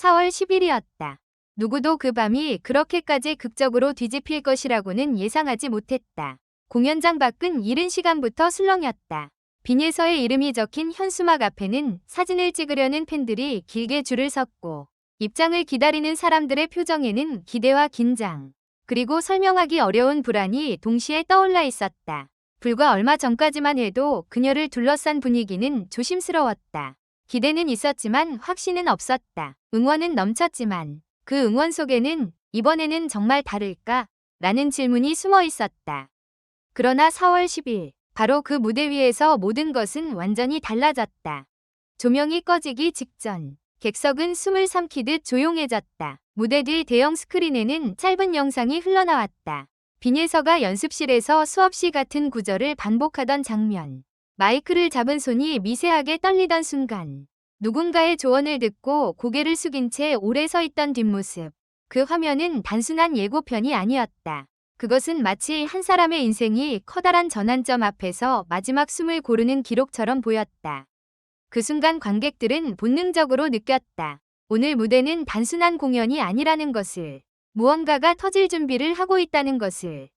4월 10일이었다. 누구도 그 밤이 그렇게까지 극적으로 뒤집힐 것이라고는 예상하지 못했다. 공연장 밖은 이른 시간부터 술렁였다. 빈에서의 이름이 적힌 현수막 앞에는 사진을 찍으려는 팬들이 길게 줄을 섰고, 입장을 기다리는 사람들의 표정에는 기대와 긴장, 그리고 설명하기 어려운 불안이 동시에 떠올라 있었다. 불과 얼마 전까지만 해도 그녀를 둘러싼 분위기는 조심스러웠다. 기대는 있었지만 확신은 없었다. 응원은 넘쳤지만 그 응원 속에는 이번에는 정말 다를까? 라는 질문이 숨어 있었다. 그러나 4월 10일, 바로 그 무대 위에서 모든 것은 완전히 달라졌다. 조명이 꺼지기 직전, 객석은 숨을 삼키듯 조용해졌다. 무대 뒤 대형 스크린에는 짧은 영상이 흘러나왔다. 빈예서가 연습실에서 수없이 같은 구절을 반복하던 장면. 마이크를 잡은 손이 미세하게 떨리던 순간. 누군가의 조언을 듣고 고개를 숙인 채 오래 서 있던 뒷모습. 그 화면은 단순한 예고편이 아니었다. 그것은 마치 한 사람의 인생이 커다란 전환점 앞에서 마지막 숨을 고르는 기록처럼 보였다. 그 순간 관객들은 본능적으로 느꼈다. 오늘 무대는 단순한 공연이 아니라는 것을. 무언가가 터질 준비를 하고 있다는 것을.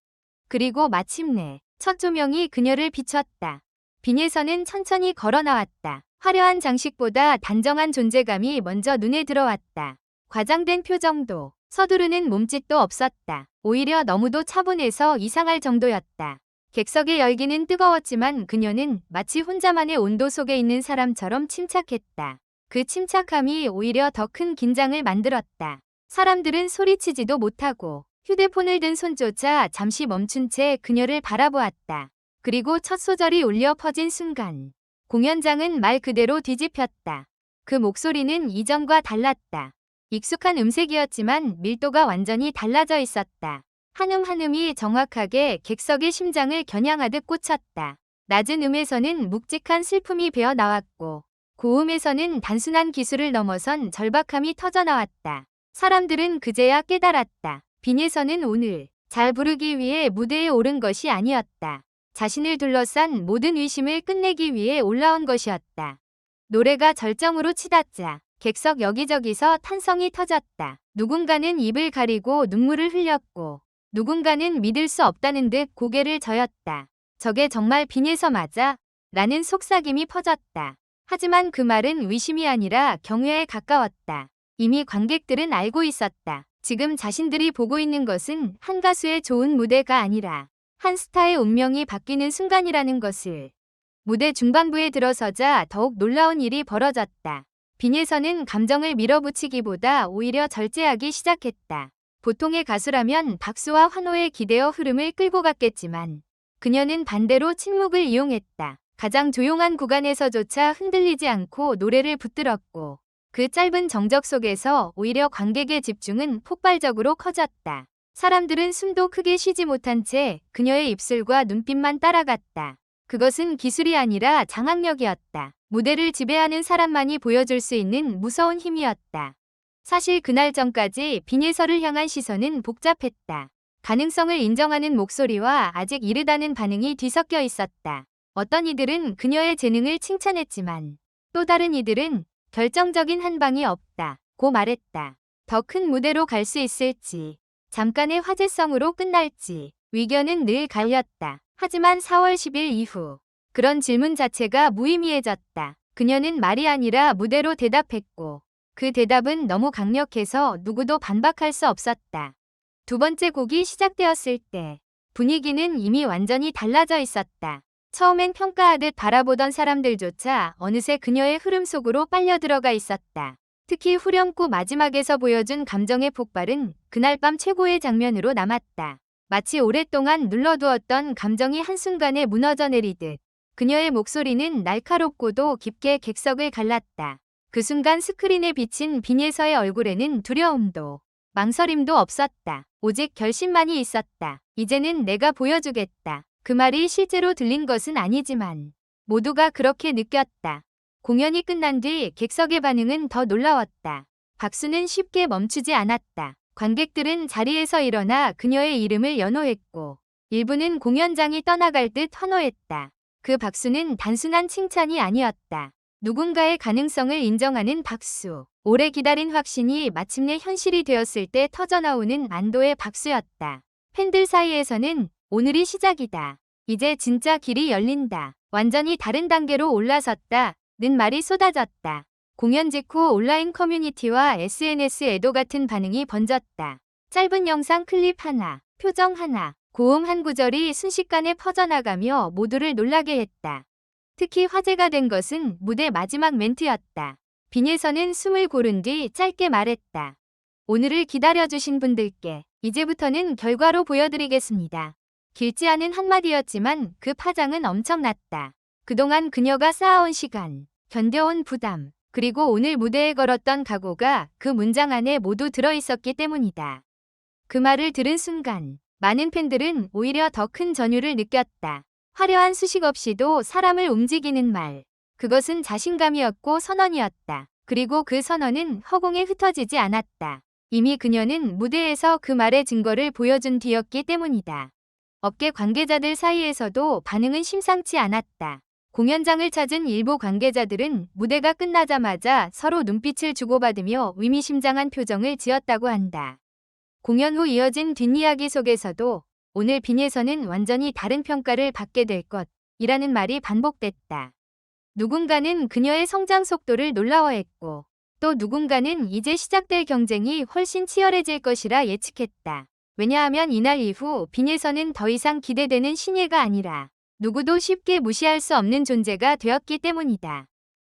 그리고 마침내 첫 조명이 그녀를 비췄다. 빈에서는 천천히 걸어 나왔다. 화려한 장식보다 단정한 존재감이 먼저 눈에 들어왔다. 과장된 표정도, 서두르는 몸짓도 없었다. 오히려 너무도 차분해서 이상할 정도였다. 객석의 열기는 뜨거웠지만 그녀는 마치 혼자만의 온도 속에 있는 사람처럼 침착했다. 그 침착함이 오히려 더 큰 긴장을 만들었다. 사람들은 소리치지도 못하고 휴대폰을 든 손조차 잠시 멈춘 채 그녀를 바라보았다. 그리고 첫 소절이 울려 퍼진 순간 공연장은 말 그대로 뒤집혔다. 그 목소리는 이전과 달랐다. 익숙한 음색이었지만 밀도가 완전히 달라져 있었다. 한음 한음이 정확하게 객석의 심장을 겨냥하듯 꽂혔다. 낮은 음에서는 묵직한 슬픔이 배어 나왔고 고음에서는 단순한 기술을 넘어선 절박함이 터져나왔다. 사람들은 그제야 깨달았다. 빈에서는 오늘 잘 부르기 위해 무대에 오른 것이 아니었다. 자신을 둘러싼 모든 의심을 끝내기 위해 올라온 것이었다. 노래가 절정으로 치닫자 객석 여기저기서 탄성이 터졌다. 누군가는 입을 가리고 눈물을 흘렸고 누군가는 믿을 수 없다는 듯 고개를 저었다. 저게 정말 빈에서 맞아? 라는 속삭임이 퍼졌다. 하지만 그 말은 의심이 아니라 경외에 가까웠다. 이미 관객들은 알고 있었다. 지금 자신들이 보고 있는 것은 한 가수의 좋은 무대가 아니라 한 스타의 운명이 바뀌는 순간이라는 것을. 무대 중반부에 들어서자 더욱 놀라운 일이 벌어졌다. 빈에서는 감정을 밀어붙이기보다 오히려 절제하기 시작했다. 보통의 가수라면 박수와 환호에 기대어 흐름을 끌고 갔겠지만 그녀는 반대로 침묵을 이용했다. 가장 조용한 구간에서조차 흔들리지 않고 노래를 붙들었고 그 짧은 정적 속에서 오히려 관객의 집중은 폭발적으로 커졌다. 사람들은 숨도 크게 쉬지 못한 채 그녀의 입술과 눈빛만 따라갔다. 그것은 기술이 아니라 장악력이었다. 무대를 지배하는 사람만이 보여줄 수 있는 무서운 힘이었다. 사실 그날 전까지 빈에서를 향한 시선은 복잡했다. 가능성을 인정하는 목소리와 아직 이르다는 반응이 뒤섞여 있었다. 어떤 이들은 그녀의 재능을 칭찬했지만 또 다른 이들은 결정적인 한 방이 없다 고 말했다. 더 큰 무대로 갈 수 있을지, 잠깐의 화제성으로 끝날지 의견은 늘 갈렸다. 하지만 4월 10일 이후 그런 질문 자체가 무의미해졌다. 그녀는 말이 아니라 무대로 대답했고 그 대답은 너무 강력해서 누구도 반박할 수 없었다. 두 번째 곡이 시작되었을 때 분위기는 이미 완전히 달라져 있었다. 처음엔 평가하듯 바라보던 사람들조차 어느새 그녀의 흐름 속으로 빨려 들어가 있었다. 특히 후렴구 마지막에서 보여준 감정의 폭발은 그날 밤 최고의 장면으로 남았다. 마치 오랫동안 눌러두었던 감정이 한순간에 무너져 내리듯 그녀의 목소리는 날카롭고도 깊게 객석을 갈랐다. 그 순간 스크린에 비친 빈에서의 얼굴에는 두려움도 망설임도 없었다. 오직 결심만이 있었다. 이제는 내가 보여주겠다. 그 말이 실제로 들린 것은 아니지만 모두가 그렇게 느꼈다. 공연이 끝난 뒤 객석의 반응은 더 놀라웠다. 박수는 쉽게 멈추지 않았다. 관객들은 자리에서 일어나 그녀의 이름을 연호했고 일부는 공연장이 떠나갈 듯 환호했다. 그 박수는 단순한 칭찬이 아니었다. 누군가의 가능성을 인정하는 박수. 오래 기다린 확신이 마침내 현실이 되었을 때 터져나오는 안도의 박수였다. 팬들 사이에서는 오늘이 시작이다. 이제 진짜 길이 열린다. 완전히 다른 단계로 올라섰다. 는 말이 쏟아졌다. 공연 직후 온라인 커뮤니티와 SNS에도 같은 반응이 번졌다. 짧은 영상 클립 하나, 표정 하나, 고음 한 구절이 순식간에 퍼져나가며 모두를 놀라게 했다. 특히 화제가 된 것은 무대 마지막 멘트였다. 빈예선은 숨을 고른 뒤 짧게 말했다. 오늘을 기다려주신 분들께 이제부터는 결과로 보여드리겠습니다. 길지 않은 한마디였지만 그 파장은 엄청났다. 그동안 그녀가 쌓아온 시간, 견뎌온 부담, 그리고 오늘 무대에 걸었던 각오가 그 문장 안에 모두 들어있었기 때문이다. 그 말을 들은 순간 많은 팬들은 오히려 더 큰 전율을 느꼈다. 화려한 수식 없이도 사람을 움직이는 말. 그것은 자신감이었고 선언이었다. 그리고 그 선언은 허공에 흩어지지 않았다. 이미 그녀는 무대에서 그 말의 증거를 보여준 뒤였기 때문이다. 업계 관계자들 사이에서도 반응은 심상치 않았다. 공연장을 찾은 일부 관계자들은 무대가 끝나자마자 서로 눈빛을 주고받으며 의미심장한 표정을 지었다고 한다. 공연 후 이어진 뒷이야기 속에서도 오늘 빈예선은 완전히 다른 평가를 받게 될 것이라는 말이 반복됐다. 누군가는 그녀의 성장 속도를 놀라워했고 또 누군가는 이제 시작될 경쟁이 훨씬 치열해질 것이라 예측했다. 왜냐하면 이날 이후 빈예선은 더 이상 기대되는 신예가 아니라 누구도 쉽게 무시할 수 없는 존재가 되었기 때문이다.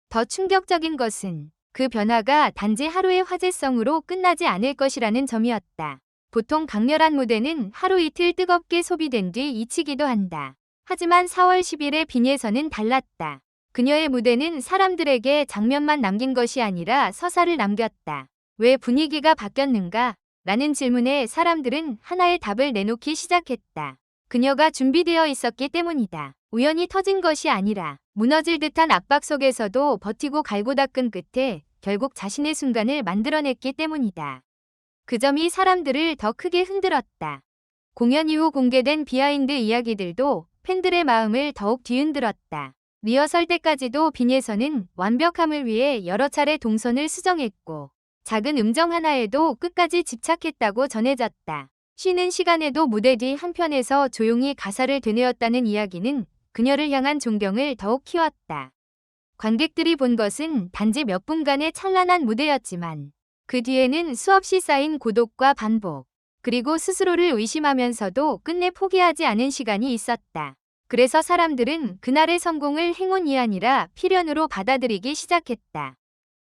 더 충격적인 것은 그 변화가 단지 하루의 화제성으로 끝나지 않을 것이라는 점이었다. 보통 강렬한 무대는 하루 이틀 뜨겁게 소비된 뒤 잊히기도 한다. 하지만 4월 10일의 빈예선은 달랐다. 그녀의 무대는 사람들에게 장면만 남긴 것이 아니라 서사를 남겼다. 왜 분위기가 바뀌었는가? 라는 질문에 사람들은 하나의 답을 내놓기 시작했다. 그녀가 준비되어 있었기 때문이다. 우연히 터진 것이 아니라 무너질 듯한 압박 속에서도 버티고 갈고 닦은 끝에 결국 자신의 순간을 만들어냈기 때문이다. 그 점이 사람들을 더 크게 흔들었다. 공연 이후 공개된 비하인드 이야기들도 팬들의 마음을 더욱 뒤흔들었다. 리허설 때까지도 빈예선은 완벽함을 위해 여러 차례 동선을 수정했고 작은 음정 하나에도 끝까지 집착했다고 전해졌다. 쉬는 시간에도 무대 뒤 한편에서 조용히 가사를 되뇌었다는 이야기는 그녀를 향한 존경을 더욱 키웠다. 관객들이 본 것은 단지 몇 분간의 찬란한 무대였지만 그 뒤에는 수없이 쌓인 고독과 반복, 그리고 스스로를 의심하면서도 끝내 포기하지 않은 시간이 있었다. 그래서 사람들은 그날의 성공을 행운이 아니라 필연으로 받아들이기 시작했다.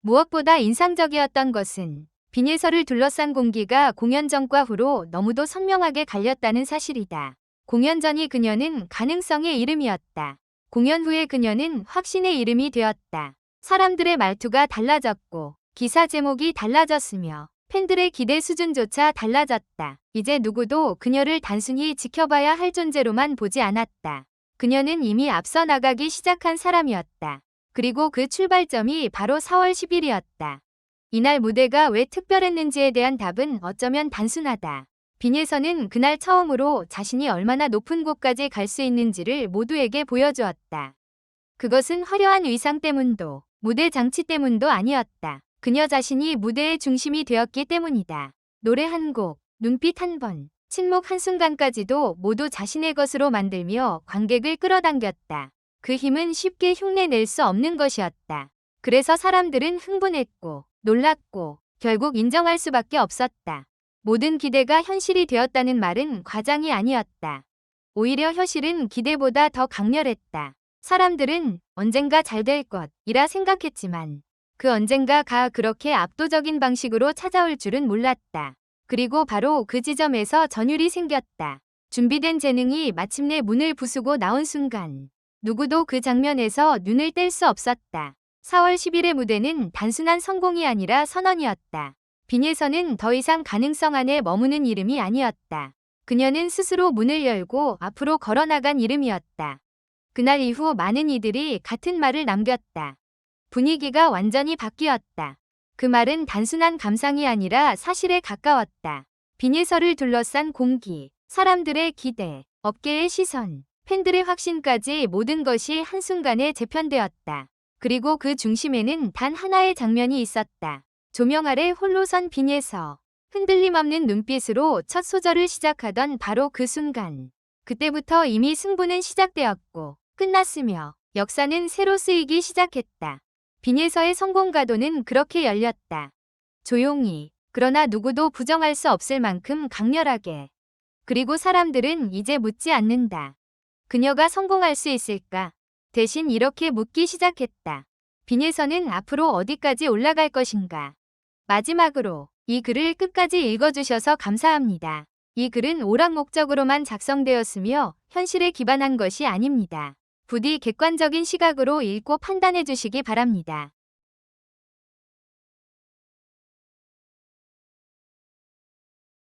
무엇보다 인상적이었던 것은 빈예선을 둘러싼 공기가 공연 전과 후로 너무도 선명하게 갈렸다는 사실이다. 공연 전이 그녀는 가능성의 이름이었다. 공연 후에 그녀는 확신의 이름이 되었다. 사람들의 말투가 달라졌고 기사 제목이 달라졌으며 팬들의 기대 수준조차 달라졌다. 이제 누구도 그녀를 단순히 지켜봐야 할 존재로만 보지 않았다. 그녀는 이미 앞서 나가기 시작한 사람이었다. 그리고 그 출발점이 바로 4월 10일이었다. 이날 무대가 왜 특별했는지에 대한 답은 어쩌면 단순하다. 빈예선은 그날 처음으로 자신이 얼마나 높은 곳까지 갈 수 있는지를 모두에게 보여주었다. 그것은 화려한 의상 때문도 무대 장치 때문도 아니었다. 그녀 자신이 무대의 중심이 되었기 때문이다. 노래 한 곡, 눈빛 한 번, 침묵 한순간까지도 모두 자신의 것으로 만들며 관객을 끌어당겼다. 그 힘은 쉽게 흉내낼 수 없는 것이었다. 그래서 사람들은 흥분했고 놀랐고 결국 인정할 수밖에 없었다. 모든 기대가 현실이 되었다는 말은 과장이 아니었다. 오히려 현실은 기대보다 더 강렬했다. 사람들은 언젠가 잘 될 것이라 생각했지만 그 언젠가가 그렇게 압도적인 방식으로 찾아올 줄은 몰랐다. 그리고 바로 그 지점에서 전율이 생겼다. 준비된 재능이 마침내 문을 부수고 나온 순간 누구도 그 장면에서 눈을 뗄 수 없었다. 4월 10일의 무대는 단순한 성공이 아니라 선언이었다. 빈예선은 더 이상 가능성 안에 머무는 이름이 아니었다. 그녀는 스스로 문을 열고 앞으로 걸어나간 이름이었다. 그날 이후 많은 이들이 같은 말을 남겼다. 분위기가 완전히 바뀌었다. 그 말은 단순한 감상이 아니라 사실에 가까웠다. 빈예선을 둘러싼 공기, 사람들의 기대, 업계의 시선, 팬들의 확신까지 모든 것이 한순간에 재편되었다. 그리고 그 중심에는 단 하나의 장면이 있었다. 조명 아래 홀로 선 빈예서. 흔들림 없는 눈빛으로 첫 소절을 시작하던 바로 그 순간. 그때부터 이미 승부는 시작되었고 끝났으며 역사는 새로 쓰이기 시작했다. 빈예서의 성공 가도는 그렇게 열렸다. 조용히, 그러나 누구도 부정할 수 없을 만큼 강렬하게. 그리고 사람들은 이제 묻지 않는다. 그녀가 성공할 수 있을까? 대신 이렇게 묻기 시작했다. 빈예서는 앞으로 어디까지 올라갈 것인가? 마지막으로 이 글을 끝까지 읽어주셔서 감사합니다. 이 글은 오락 목적으로만 작성되었으며 현실에 기반한 것이 아닙니다. 부디 객관적인 시각으로 읽고 판단해 주시기 바랍니다.